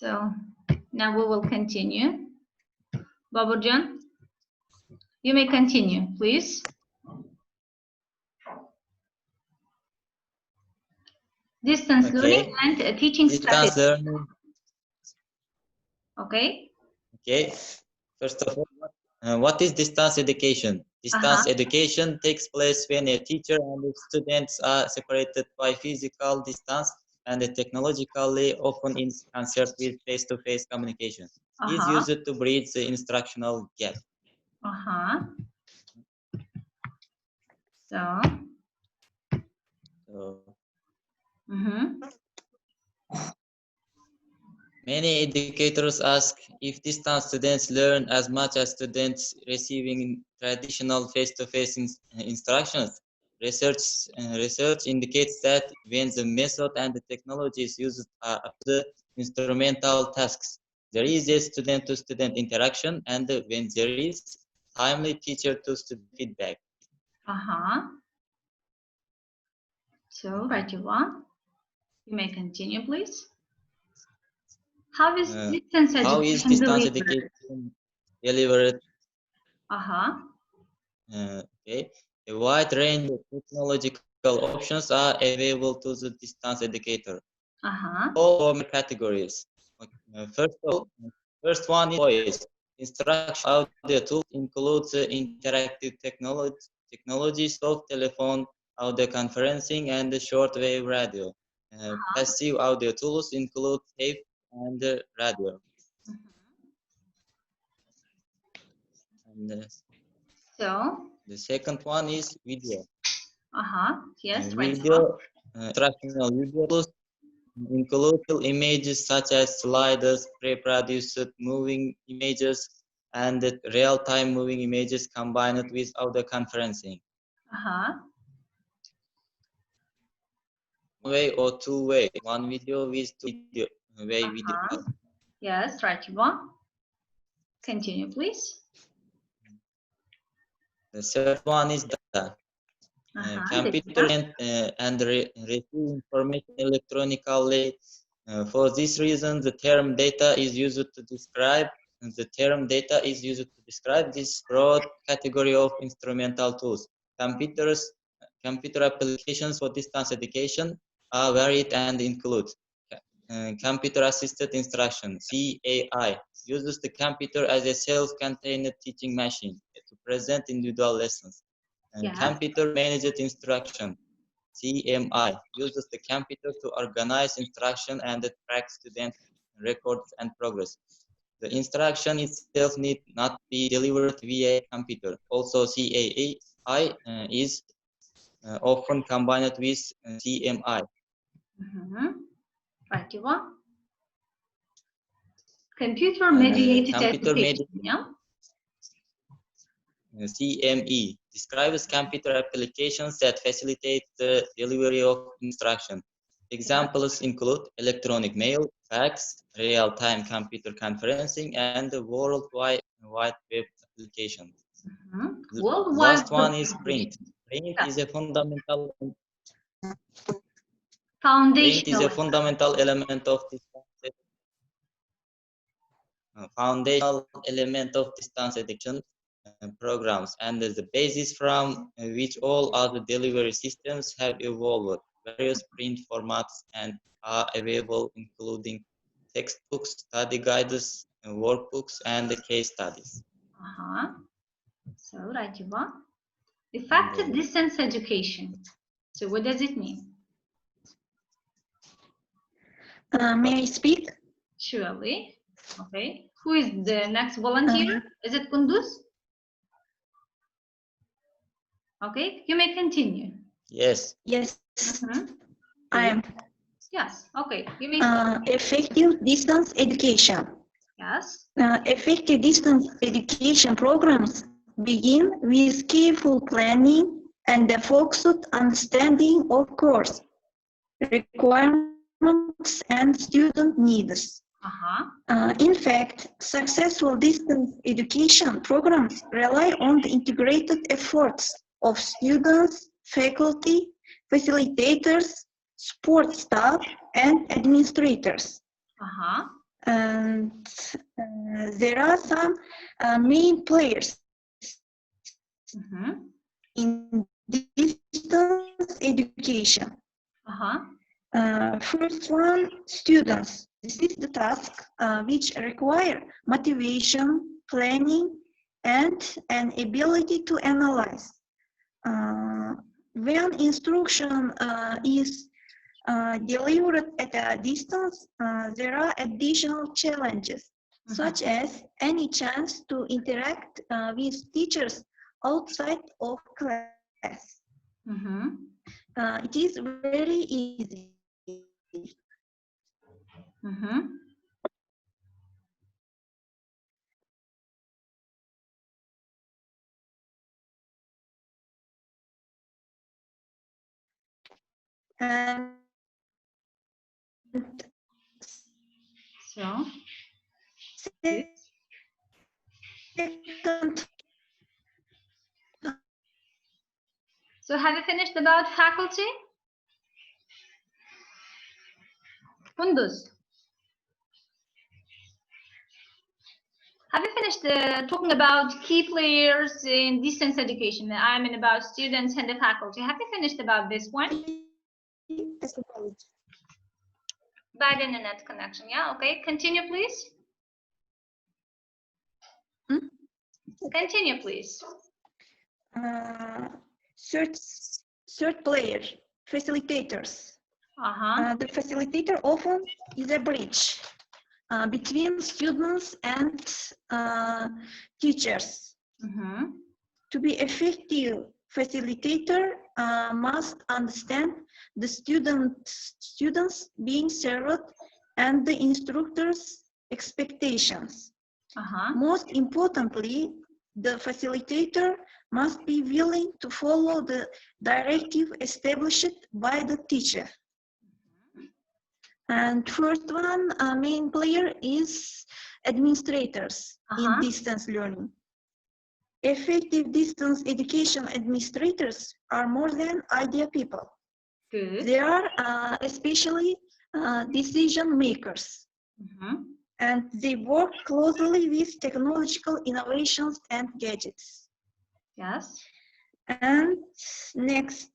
So now we will continue. Baburjan, you may continue, please. Distance learning and teaching distance strategy. learning. Okay. Okay. First of all, what is distance education? Distance education takes place when a teacher and the students are separated by physical distance and technologically often in concert with face-to-face communication. It is used to bridge the instructional gap. So. Many educators ask if distance students learn as much as students receiving traditional face-to-face instructions. Research indicates that when the method and the technologies used are the instrumental tasks, there is a student-to-student interaction, and when there is timely teacher-to-student feedback. So, Rajiva, you may continue, please. How is distance education delivered? Okay. A wide range of technological options are available to the distance educator. All form categories. First one is voice. Instruction audio tools includes interactive technologies of telephone, audio conferencing, and shortwave radio. Passive audio tools include tape and radio. And, the second one is video. Yes, video, instructional video tools include images such as sliders, pre-produced moving images, and real-time moving images combined with audio conferencing. One-way or two-way. One video with two-way video. Yes, Rajiva. Continue, please. The third one is data. Computer and receive information electronically. For this reason, the term data is used to describe this broad category of instrumental tools. Computer applications for distance education are varied and include computer-assisted instruction (CAI) uses the computer as a self-contained teaching machine to present individual lessons. Computer managed instruction (CMI) uses the computer to organize instruction and track student records and progress. The instruction itself need not be delivered via computer. Also, CAI is often combined with CMI. Computer mediated application. CME describes computer applications that facilitate the delivery of instruction. Examples include electronic mail, fax, real-time computer conferencing, and the World Wide Web application. The last one is print. Print is a fundamental element of distance education programs, and the basis from which all other delivery systems have evolved. Various print formats and are available, including textbooks, study guides, workbooks, and case studies. So, Rajiva, effective distance education. So, what does it mean? May I speak? Surely. Okay. Who is the next volunteer? Is it Kunduz? Okay, you may continue. Yes. Yes. I am. Yes. Okay. You may. Effective distance education. Yes. Effective distance education programs begin with careful planning and the focused understanding of course requirements and student needs. In fact, successful distance education programs rely on the integrated efforts of students, faculty, facilitators, support staff, and administrators. And there are some main players in distance education. First one, students. This is the task which require motivation, planning, and an ability to analyze. When instruction is delivered at a distance, there are additional challenges, such as any chance to interact with teachers outside of class. It is very easy. And so second, so have you finished about faculty? Kunduz, have you finished talking about key players in distance education? I mean about students and the faculty. Have you finished about this one? Bad internet connection, yeah, okay. Continue, please. Continue, please. Third player, facilitators. The facilitator often is a bridge between students and teachers. To be effective, facilitator must understand the students being served and the instructor's expectations. Most importantly, the facilitator must be willing to follow the directive established by the teacher. And first one, main player is administrators in distance learning. Effective distance education administrators are more than idea people. Good. They are especially decision makers. And they work closely with technological innovations and gadgets. Yes. And next,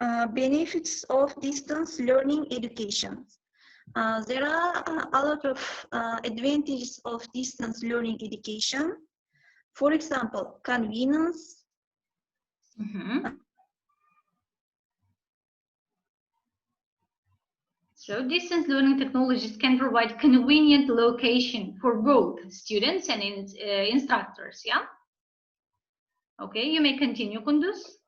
benefits of distance learning education. There are a lot of advantages of distance learning education. For example, convenience. So distance learning technologies can provide convenient location for both students and instructors, yeah? Okay, you may continue, Kunduz.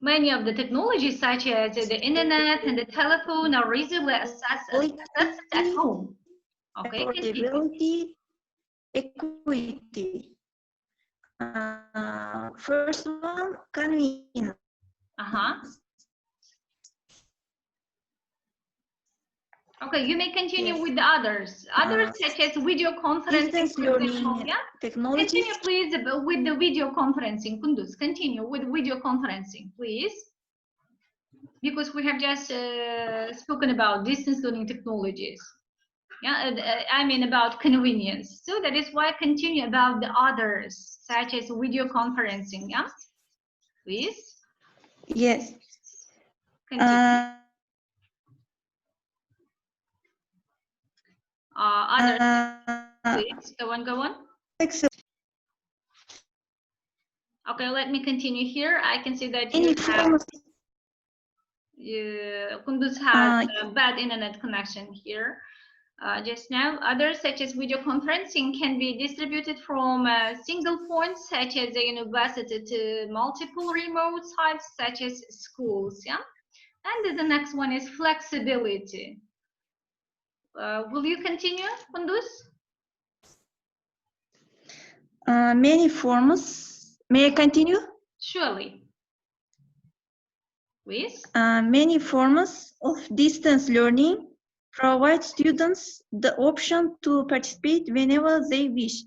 Many of the technologies such as the internet and the telephone are easily accessed at home. Okay, affordability, equity. First one, convenience. Okay, you may continue with the others. Others such as video conferencing, for example, yeah? Technologies. Continue, please, with the video conferencing. Kunduz, continue with video conferencing, please. Because we have just spoken about distance learning technologies. Yeah, I mean about convenience. So that is why I continue about the others, such as video conferencing. Yeah, please. Yes. Continue. Others, please go on. Excellent. Okay, let me continue here. I can see that you have Kunduz has a bad internet connection here. Just now, others such as video conferencing can be distributed from a single point, such as a university, to multiple remote sites, such as schools. Yeah, and the next one is flexibility. Will you continue, Kunduz? Many forms. May I continue? Surely. Please. Many forms of distance learning provide students the option to participate whenever they wish.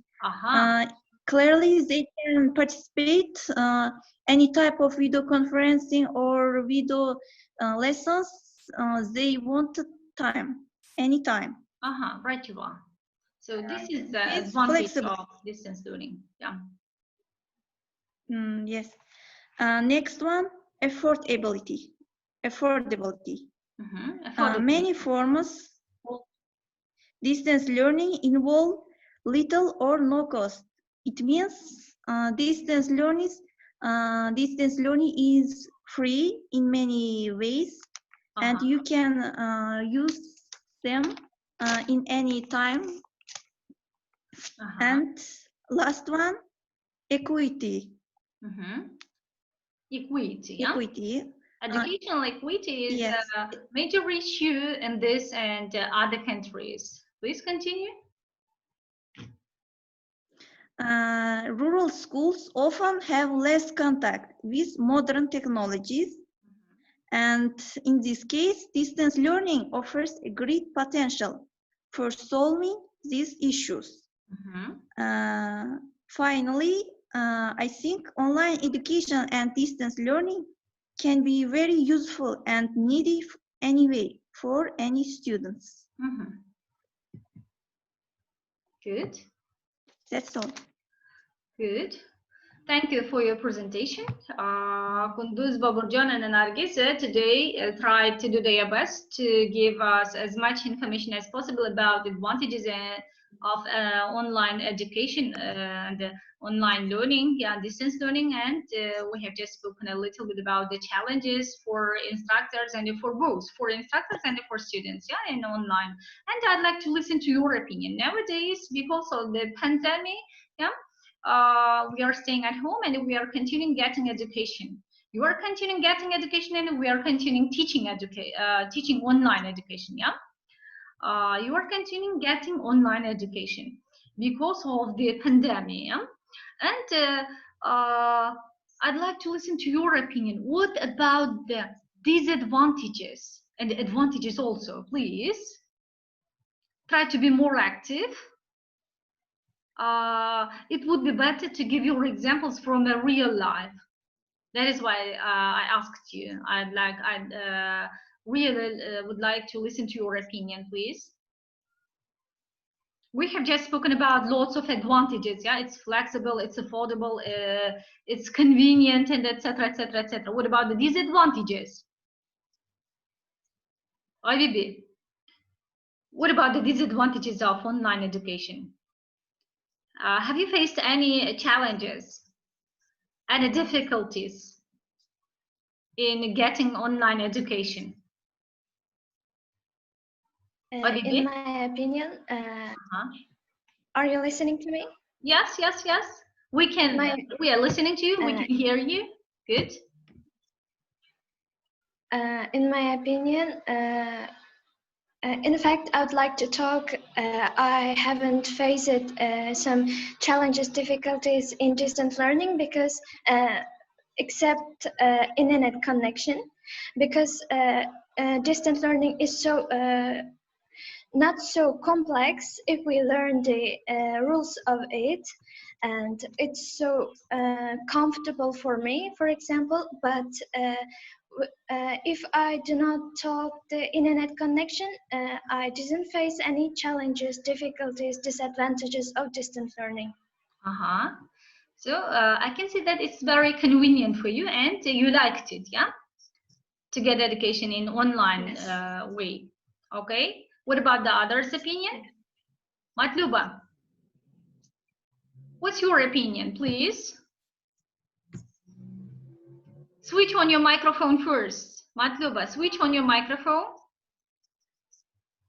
clearly they can participate any type of video conferencing or video lessons they want time, anytime. Right, you are. So this is the It's advantage flexible. of distance learning. Yeah. Yes. Next one, affordability. Many forms of distance learning involve little or no cost. It means distance learning is free in many ways, and you can use them in any time. And last one, equity. Equity. Yeah? Equity. Educational equity is yes. a major issue in this and other countries. Please continue. Rural schools often have less contact with modern technologies, and in this case, distance learning offers a great potential for solving these issues. Finally, I think online education and distance learning can be very useful and needed anyway for any students. Good. That's all. Good. Thank you for your presentation. Kunduz, Baburjan, and Nargis today tried to do their best to give us as much information as possible about the advantages of online education and online learning, distance learning, and we have just spoken a little bit about the challenges for instructors and for both, for instructors and for students, in online. And I'd like to listen to your opinion. Nowadays, because of the pandemic, we are staying at home and we are continuing getting education. You are continuing getting education and we are continuing teaching online education. You are continuing getting online education because of the pandemic. And I'd like to listen to your opinion. What about the disadvantages and the advantages also? Please try to be more active. It would be better to give your examples from the real life. That is why I asked you. I'd really would like to listen to your opinion, please. We have just spoken about lots of advantages. It's flexible, it's affordable, it's convenient, and etc., etc., etc. What about the disadvantages? IVB. What about the disadvantages of online education? Have you faced any challenges and difficulties in getting online education? In my opinion, are you listening to me? Yes. We are listening to you. We can hear you. Good. In my opinion, in fact, I would like to talk. I haven't faced some challenges, difficulties in distance learning because, except internet connection, because distance learning is so not so complex if we learn the rules of it, and it's so comfortable for me, for example. But if I do not talk the internet connection, I didn't face any challenges, difficulties, disadvantages of distance learning. So I can see that it's very convenient for you and you liked it, to get education in online way. Okay. What about the others' opinion? Matluba, what's your opinion, please? Switch on your microphone first. Matluba, switch on your microphone.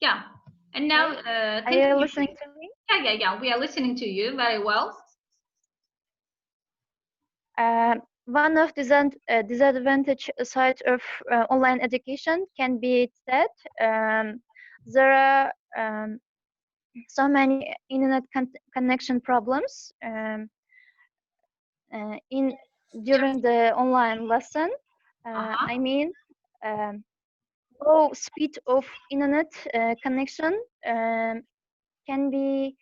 Yeah. And now, are you listening to me? Yeah. We are listening to you very well. One of the disadvantage side of online education can be that there are so many internet connection problems during the online lesson. I mean, low speed of internet connection can be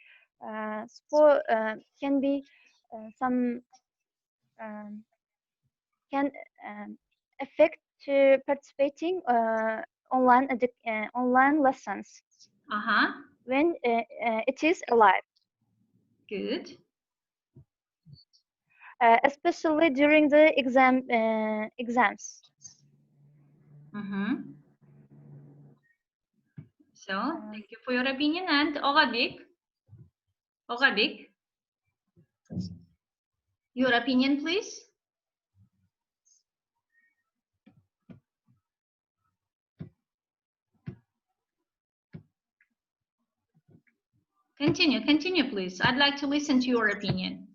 some can affect to participating online lessons when it is alive. Good. Especially during the exams. So, thank you for your opinion. And Ogabik, your opinion, please. Continue, please. I'd like to listen to your opinion.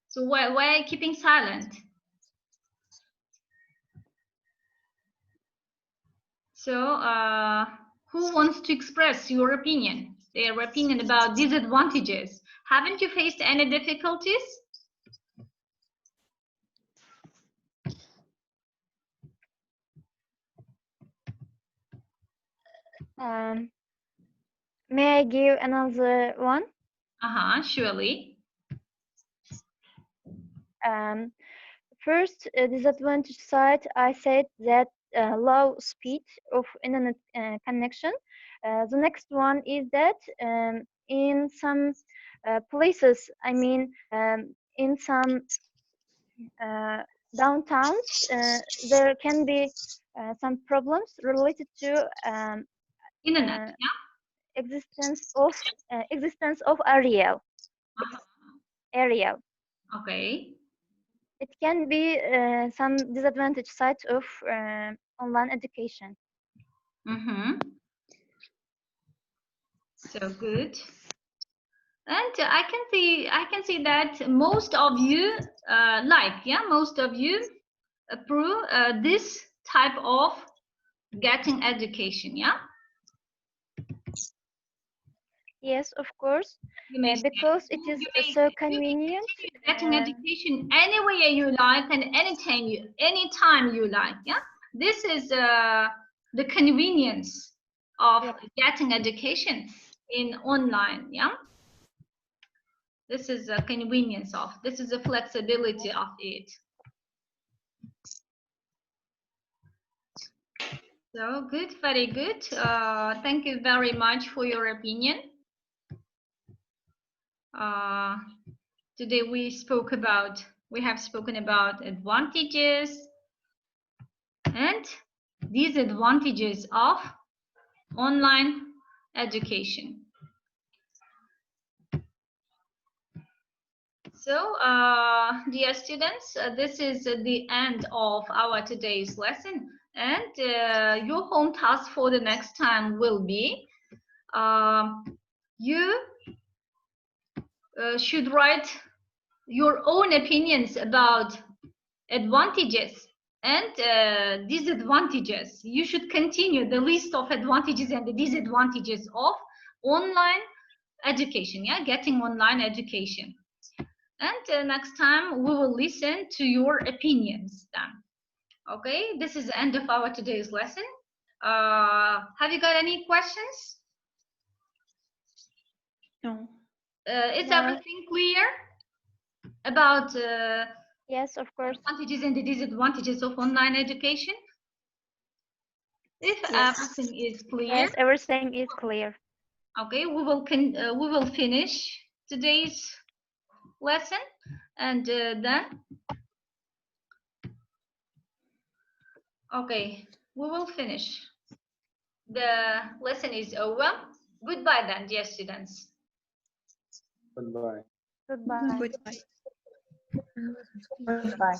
So why are you keeping silent? So who wants to express your opinion? Their opinion about disadvantages. Haven't you faced any difficulties? May I give another one? Surely. First, disadvantage side, I said that low speed of internet connection. The next one is that in some places, I mean, in some downtowns, there can be some problems related to internet, existence of aerial. Okay. It can be some disadvantage sides of online education. So good. And I can see that most of you most of you approve this type of getting education, yeah? Yes, of course, because it is so convenient. Getting education anywhere you like and anytime you like, yeah? This is the convenience of getting education in online, yeah? This is a convenience of, this is a flexibility of it. So good, very good. Thank you very much for your opinion. Today we have spoken about advantages and disadvantages of online education. So, dear students, this is the end of our today's lesson, and your home task for the next time will be you should write your own opinions about advantages and disadvantages. You should continue the list of advantages and the disadvantages of online education, yeah, getting online education. And next time we will listen to your opinions then. Okay, this is the end of our today's lesson. Have you got any questions? No. Is everything clear about yes, of course, advantages and the disadvantages of online education? If everything is clear, yes, everything is clear. Okay, we will finish today's lesson, and then okay, we will finish. The lesson is over. Goodbye then, dear students. Goodbye. Goodbye. Goodbye. Goodbye.